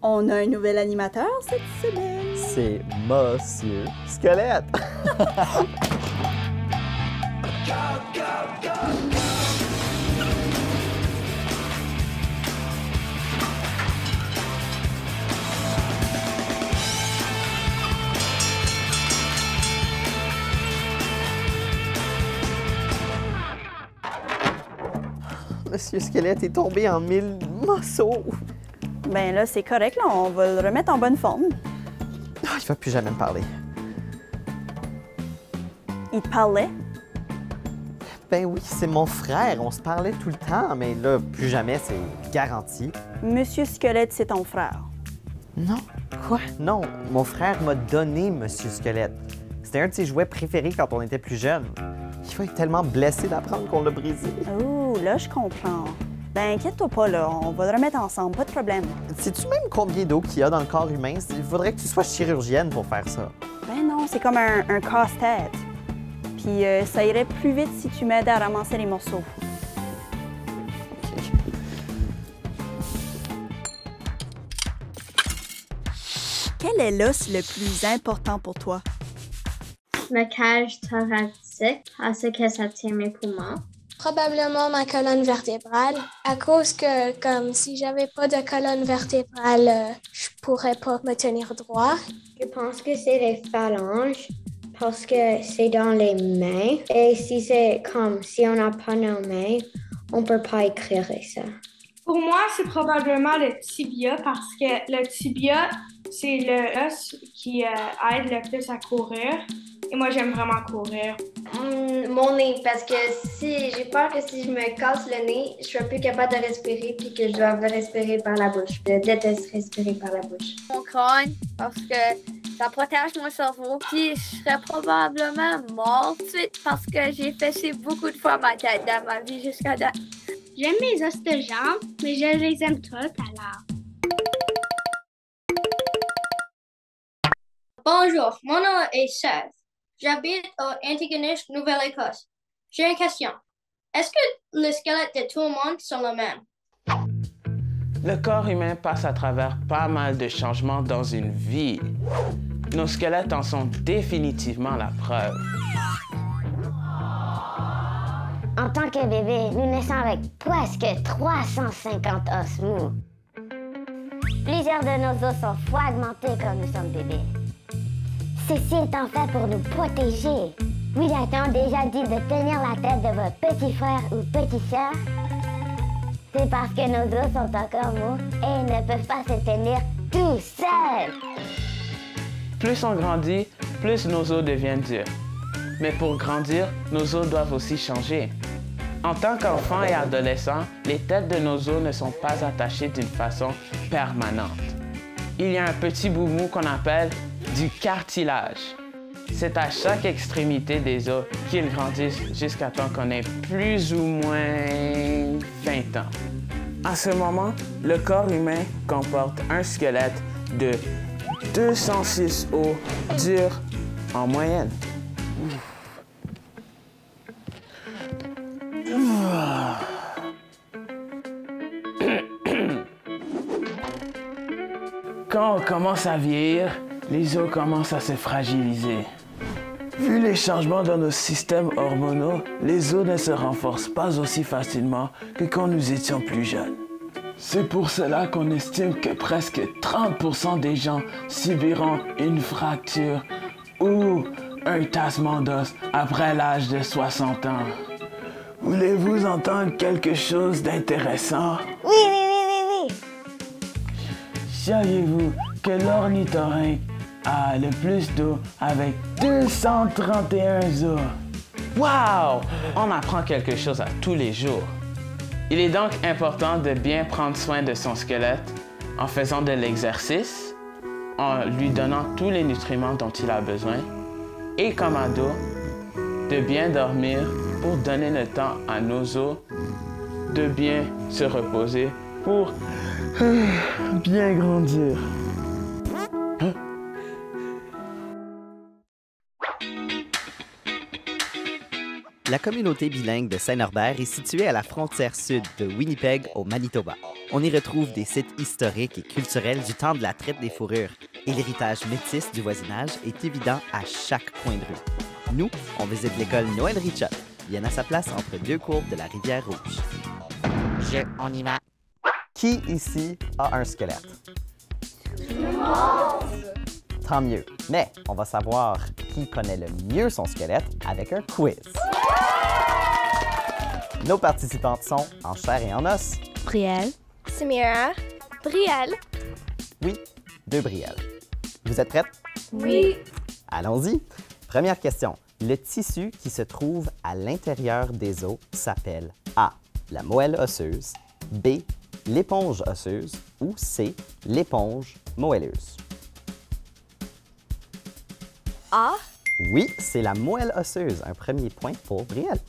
On a un nouvel animateur cette semaine. C'est Monsieur Squelette. Monsieur Squelette est tombé en 1000 morceaux. Ben là, c'est correct, là. On va le remettre en bonne forme. Oh, il va plus jamais me parler. Il te parlait? Ben oui, c'est mon frère. On se parlait tout le temps, mais là, plus jamais, c'est garanti. Monsieur Squelette, c'est ton frère. Non. Quoi? Non, mon frère m'a donné Monsieur Squelette. C'était un de ses jouets préférés quand on était plus jeune. Il va être tellement blessé d'apprendre qu'on l'a brisé. Oh, là, je comprends. Ben, inquiète-toi pas, là. On va le remettre ensemble, pas de problème. Sais-tu même combien d'eau qu'il y a dans le corps humain? Il faudrait que tu sois chirurgienne pour faire ça. Ben non, c'est comme un casse-tête. Puis ça irait plus vite si tu m'aidais à ramasser les morceaux. OK. Quel est l'os le plus important pour toi? Ma cage thoracique parce que ça tient mes poumons. Probablement ma colonne vertébrale, à cause que, comme si j'avais pas de colonne vertébrale, je pourrais pas me tenir droit. Je pense que c'est les phalanges parce que c'est dans les mains. Et si c'est comme si on n'a pas nos mains, on peut pas écrire ça. Pour moi, c'est probablement le tibia parce que le tibia, c'est le os qui aide le plus à courir. Et moi, j'aime vraiment courir. Mon nez, parce que j'ai peur que si je me casse le nez, je serai plus capable de respirer puis que je dois respirer par la bouche. Je déteste respirer par la bouche. Mon crâne, parce que ça protège mon cerveau. Puis je serais probablement mort tout de suite parce que j'ai fessé beaucoup de fois ma tête dans ma vie jusqu'à date. J'aime mes os de jambes, mais je les aime toutes alors. Bonjour, mon nom est Seth. J'habite à Antigonish, Nouvelle-Écosse. J'ai une question. Est-ce que le squelette de tout le monde sont le même? Le corps humain passe à travers pas mal de changements dans une vie. Nos squelettes en sont définitivement la preuve. En tant que bébé, nous naissons avec presque 350 os mous. Plusieurs de nos os sont fragmentés quand nous sommes bébés. Ceci est en fait pour nous protéger. Oui, a-t-on déjà dit de tenir la tête de votre petit frère ou petite sœur? C'est parce que nos os sont encore mous et ne peuvent pas se tenir tout seuls. Plus on grandit, plus nos os deviennent durs. Mais pour grandir, nos os doivent aussi changer. En tant qu'enfants et adolescents, les têtes de nos os ne sont pas attachées d'une façon permanente. Il y a un petit bout mou qu'on appelle du cartilage. C'est à chaque extrémité des os qu'ils grandissent jusqu'à temps qu'on ait plus ou moins 20 ans. À ce moment, le corps humain comporte un squelette de 206 os durs en moyenne. Quand on commence à vieillir, les os commencent à se fragiliser. Vu les changements dans nos systèmes hormonaux, les os ne se renforcent pas aussi facilement que quand nous étions plus jeunes. C'est pour cela qu'on estime que presque 30% des gens subiront une fracture ou un tassement d'os après l'âge de 60 ans. Voulez-vous entendre quelque chose d'intéressant? Oui, oui, oui, oui, oui. Saviez-vous que l'ornithorynque a le plus d'os avec 231 os? Wow! On apprend quelque chose à tous les jours. Il est donc important de bien prendre soin de son squelette en faisant de l'exercice, en lui donnant tous les nutriments dont il a besoin et comme ado, de bien dormir pour donner le temps à nos os de bien se reposer pour bien grandir. La communauté bilingue de Saint-Norbert est située à la frontière sud de Winnipeg au Manitoba. On y retrouve des sites historiques et culturels du temps de la traite des fourrures. Et l'héritage métis du voisinage est évident à chaque coin de rue. Nous, on visite l'école Noël Richard, bien à sa place entre deux courbes de la rivière Rouge. On y va. Qui ici a un squelette? Tant mieux. Mais on va savoir qui connaît le mieux son squelette avec un quiz. Nos participantes sont en chair et en os. Brielle. Samira. Brielle. Oui, 2 Brielle. Vous êtes prêtes? Oui. Allons-y. Première question. Le tissu qui se trouve à l'intérieur des os s'appelle A, la moelle osseuse, B, l'éponge osseuse ou C, l'éponge moelleuse? A. Oui, c'est la moelle osseuse. Un premier point pour Brielle.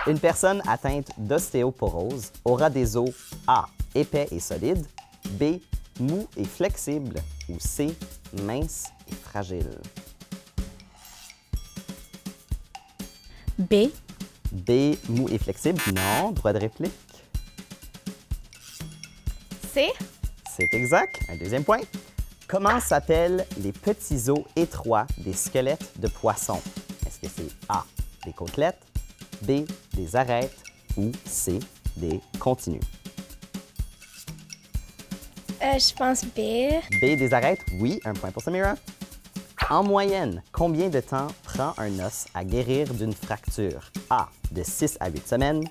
Une personne atteinte d'ostéoporose aura des os A, épais et solides, B, mous et flexibles ou C, minces et fragiles. B. B, mou et flexible. Non, droit de réplique. C. C'est exact. Un deuxième point. Comment s'appellent les petits os étroits des squelettes de poissons? Est-ce que c'est A, des côtelettes, B, des arêtes ou C, des continues? Je pense B. B, des arêtes? Oui, un point pour Samira. En moyenne, combien de temps prend un os à guérir d'une fracture? A, de 6 à 8 semaines,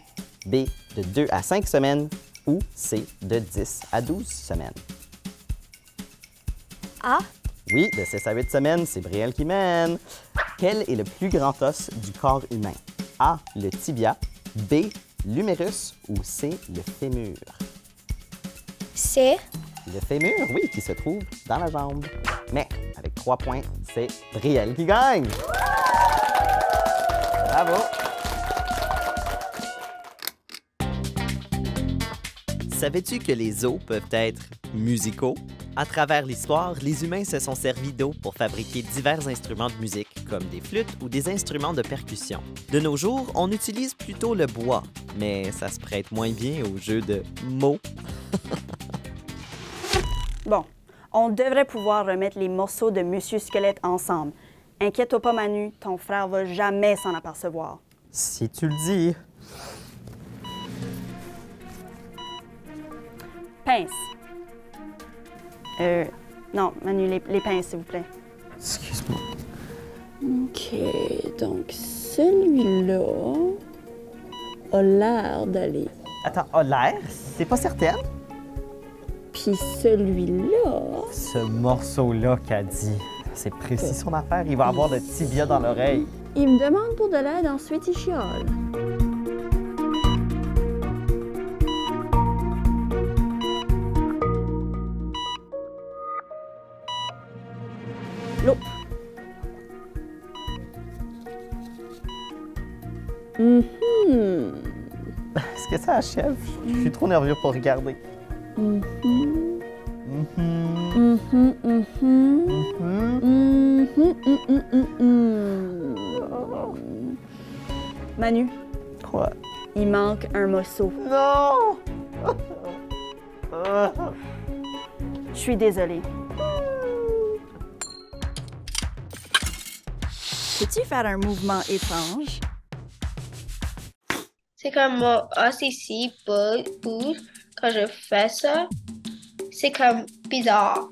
B, de 2 à 5 semaines ou C, de 10 à 12 semaines? A. Oui, de 6 à 8 semaines, c'est Brielle qui mène. Quel est le plus grand os du corps humain? A, le tibia, B, l'humérus ou C, le fémur? C. Le fémur, oui, qui se trouve dans la jambe. Mais avec 3 points, c'est Brielle qui gagne. Bravo! Savais-tu que les os peuvent être musicaux? À travers l'histoire, les humains se sont servis d'eau pour fabriquer divers instruments de musique, comme des flûtes ou des instruments de percussion. De nos jours, on utilise plutôt le bois, mais ça se prête moins bien au jeu de mots. Bon, on devrait pouvoir remettre les morceaux de Monsieur Squelette ensemble. Inquiète-toi pas, Manu, ton frère va jamais s'en apercevoir. Si tu le dis. Pince. Non, Manu, les pinces, s'il vous plaît. Excuse-moi. OK, donc celui-là a l'air d'aller. Attends, a l'air? T'es pas certaine? Puis celui-là... Ce morceau-là qu'a dit, c'est précis son affaire. Il va avoir le tibia dans l'oreille. Il me demande pour de l'aide, ensuite il chiale. L'eau. Est-ce que ça achève? Je suis trop nerveux pour regarder. Manu. Quoi? Il manque un morceau. Non! Je suis désolée. Peux-tu faire un mouvement étrange? C'est comme mon os ici, bouge. Quand je fais ça, c'est comme bizarre.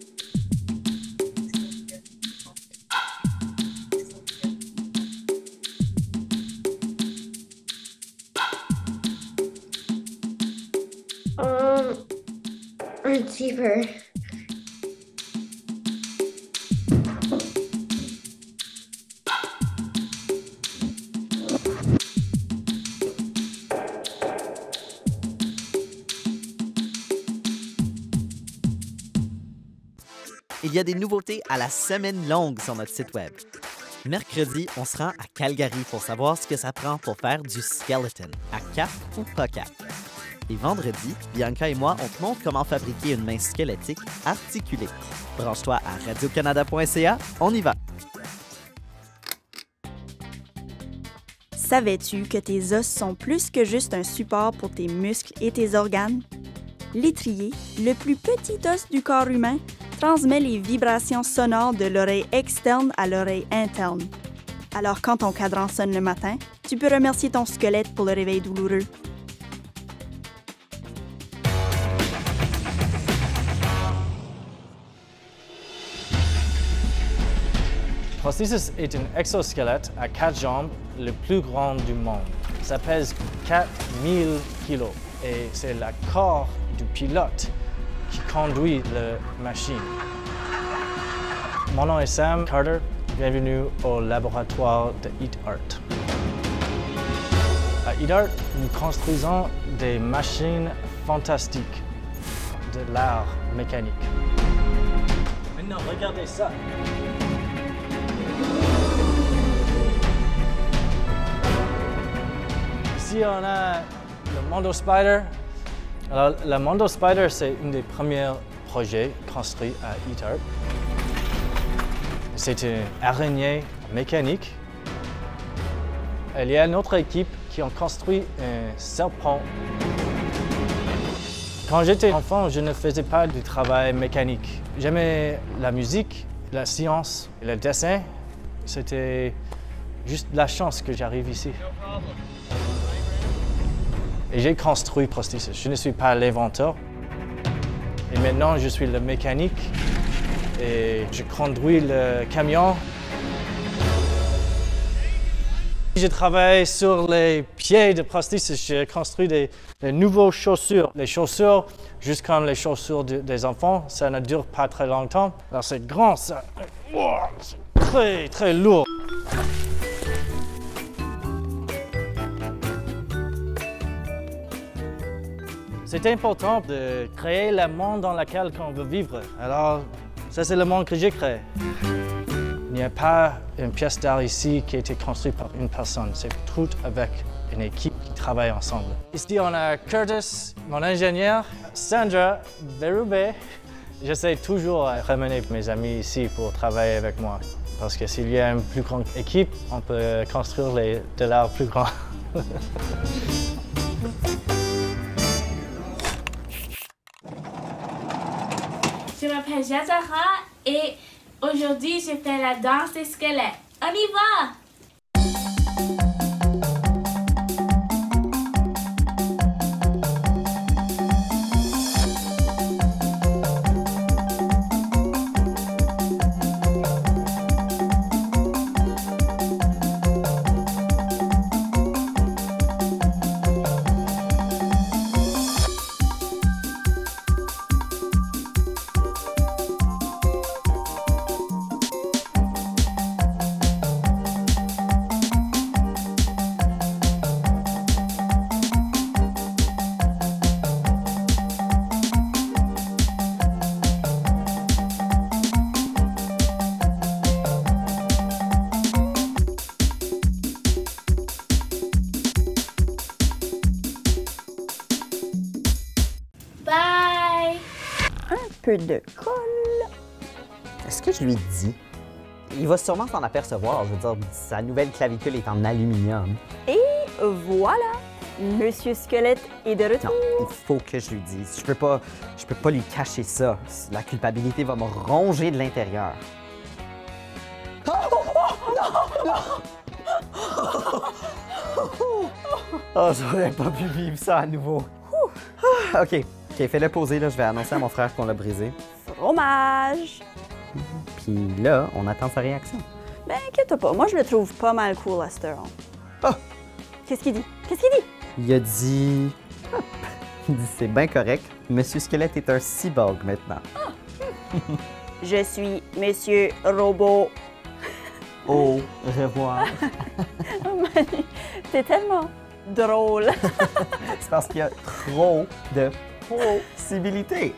Un petit peu. Il y a des nouveautés à la semaine longue sur notre site web. Mercredi, on se rend à Calgary pour savoir ce que ça prend pour faire du skeleton, à cap ou pas cap. Et vendredi, Bianca et moi, on te montre comment fabriquer une main squelettique articulée. Branche-toi à radiocanada.ca, on y va! Savais-tu que tes os sont plus que juste un support pour tes muscles et tes organes? L'étrier, le plus petit os du corps humain, transmet les vibrations sonores de l'oreille externe à l'oreille interne. Alors quand ton cadran sonne le matin, tu peux remercier ton squelette pour le réveil douloureux. Prosthesis est un exosquelette à 4 jambes le plus grand du monde. Ça pèse 4000 kg et c'est le corps du pilote qui conduit la machine. Mon nom est Sam Carter. Bienvenue au laboratoire de EatArt. À EatArt, nous construisons des machines fantastiques, de l'art mécanique. Maintenant, regardez ça. Ici, on a le Mondo Spider. Alors, le Mondo Spider, c'est un des premiers projets construits à EatArt. C'est une araignée mécanique. Il y a une autre équipe qui a construit un serpent. Quand j'étais enfant, je ne faisais pas du travail mécanique. J'aimais la musique, la science, le dessin. C'était juste la chance que j'arrive ici. Et j'ai construit Prosthesis. Je ne suis pas l'inventeur. Et maintenant, je suis le mécanique. Et je conduis le camion. Je travaille sur les pieds de Prosthesis. J'ai construit des nouvelles chaussures. Les chaussures, juste comme les chaussures des enfants, ça ne dure pas très longtemps. Alors c'est grand, ça. Wow, c'est très, très lourd. C'est important de créer le monde dans lequel on veut vivre. Alors, ça, c'est le monde que j'ai créé. Il n'y a pas une pièce d'art ici qui a été construite par une personne. C'est tout avec une équipe qui travaille ensemble. Ici, on a Curtis, mon ingénieur, Sandra Berube. J'essaie toujours de ramener mes amis ici pour travailler avec moi. Parce que s'il y a une plus grande équipe, on peut construire de l'art plus grand. Je m'appelle Jazara et aujourd'hui, je fais la danse des squelettes. On y va! Bye! Un peu de colle. Est-ce que je lui dis? Il va sûrement s'en apercevoir. Je veux dire, sa nouvelle clavicule est en aluminium. Et voilà! Monsieur Squelette est de retour. Non, il faut que je lui dise. Je peux pas lui cacher ça. La culpabilité va me ronger de l'intérieur. Oh, j'aurais pas pu vivre ça à nouveau. OK, fais-le poser, là. Je vais annoncer à mon frère qu'on l'a brisé. Fromage! Puis là, on attend sa réaction. Ben, inquiète pas, moi je le trouve pas mal cool à cette heure. Oh! Qu'est-ce qu'il dit? Qu'est-ce qu'il dit? Il a dit... Il dit c'est bien correct. Monsieur Squelette est un cyborg maintenant. Je suis Monsieur Robot. Au revoir. Manu, t'es tellement drôle. C'est parce qu'il y a trop de possibilités.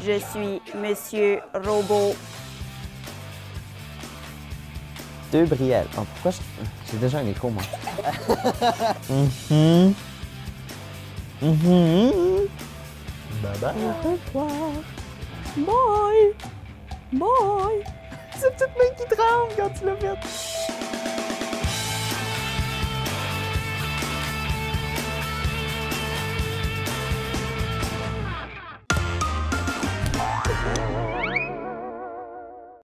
Je suis Monsieur Robot. Deux Brielle. Oh, pourquoi j'ai déjà un écho, moi? Bye-bye. Au revoir. Bye. Bye. C'est petite main qui tremble quand tu l'as fait.